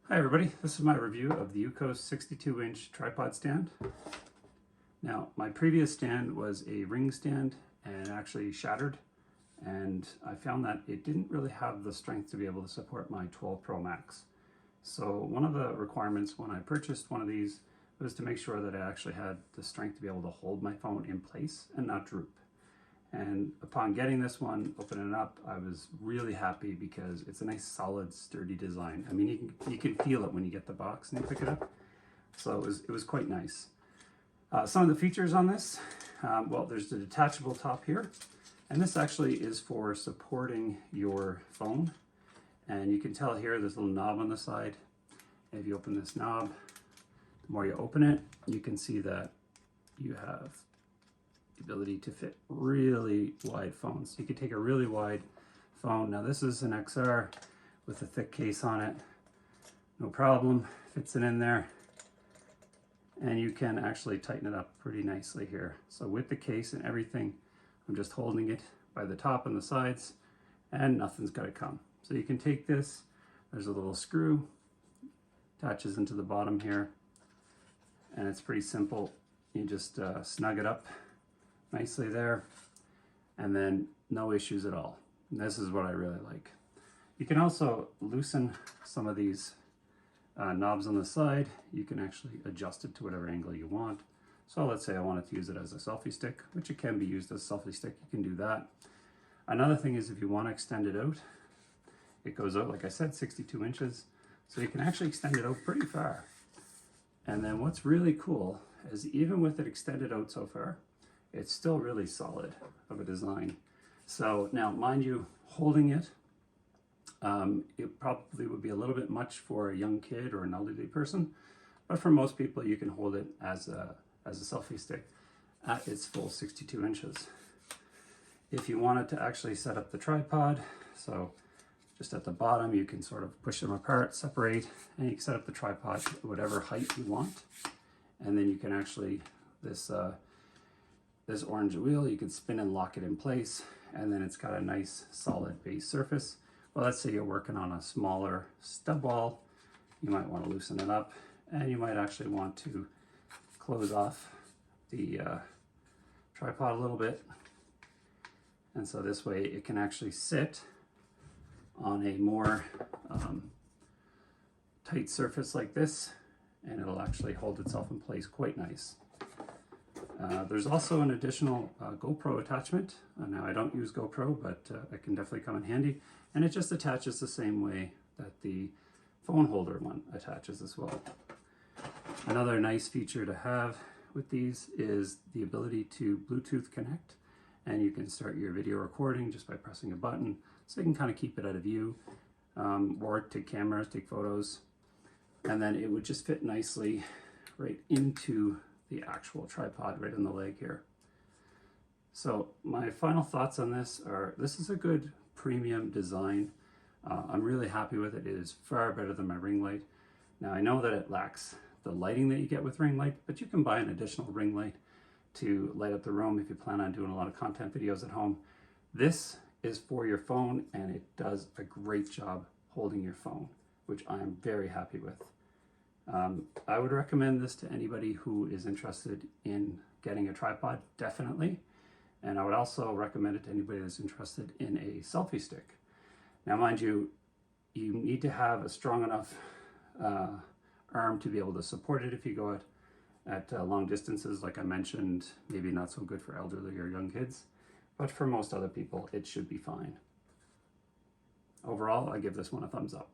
Hi everybody, this is my review of the EUCOS 62-inch tripod stand. Now, my previous stand was a ring stand and actually shattered, and I found that it didn't really have the strength to be able to support my 12 Pro Max. So one of the requirements when I purchased one of these was to make sure that I actually had the strength to be able to hold my phone in place and not droop. And upon getting this one, opening it up, I was really happy because it's a nice, solid, sturdy design. I mean, you can feel it when you get the box and you pick it up. So it was quite nice. Some of the features on this, well, there's the detachable top here. And this actually is for supporting your phone. And you can tell here, there's a little knob on the side. And if you open this knob, the more you open it, you can see that you have the ability to fit really wide phones. You could take a really wide phone. Now this is an XR with a thick case on it. No problem, fits it in there. And you can actually tighten it up pretty nicely here. So with the case and everything, I'm just holding it by the top and the sides and nothing's gotta come. So you can take this, there's a little screw, attaches into the bottom here, and it's pretty simple. You just snug it up nicely there, and then no issues at all. And this is what I really like. You can also loosen some of these knobs on the side. You can actually adjust it to whatever angle you want. So let's say I wanted to use it as a selfie stick, which it can be used as a selfie stick. You can do that. Another thing is if you want to extend it out, it goes out, like I said, 62 inches. So you can actually extend it out pretty far. And then what's really cool is even with it extended out so far, it's still really solid of a design. So now, mind you, holding it, it probably would be a little bit much for a young kid or an elderly person, but for most people, you can hold it as a selfie stick at its full 62 inches. If you wanted to actually set up the tripod, so just at the bottom, you can sort of push them apart, separate, and you can set up the tripod at whatever height you want. And then you can actually, this orange wheel, you can spin and lock it in place, and then it's got a nice solid base surface. Well, let's say you're working on a smaller stub wall, you might want to loosen it up, and you might actually want to close off the tripod a little bit. And so this way it can actually sit on a more tight surface like this, and it'll actually hold itself in place quite nice. There's also an additional GoPro attachment. Now I don't use GoPro, but it can definitely come in handy. And it just attaches the same way that the phone holder one attaches as well. Another nice feature to have with these is the ability to Bluetooth connect. And you can start your video recording just by pressing a button. So you can kind of keep it out of view, or take cameras, take photos. And then it would just fit nicely right into the actual tripod right in the leg here. So my final thoughts on this are, this is a good premium design. I'm really happy with it. It is far better than my ring light. Now I know that it lacks the lighting that you get with ring light, but you can buy an additional ring light to light up the room if you plan on doing a lot of content videos at home. This is for your phone, and it does a great job holding your phone, which I'm very happy with. I would recommend this to anybody who is interested in getting a tripod, definitely. And I would also recommend it to anybody that's interested in a selfie stick. Now, mind you, you need to have a strong enough arm to be able to support it if you go at long distances. Like I mentioned, maybe not so good for elderly or young kids, but for most other people, it should be fine. Overall, I give this one a thumbs up.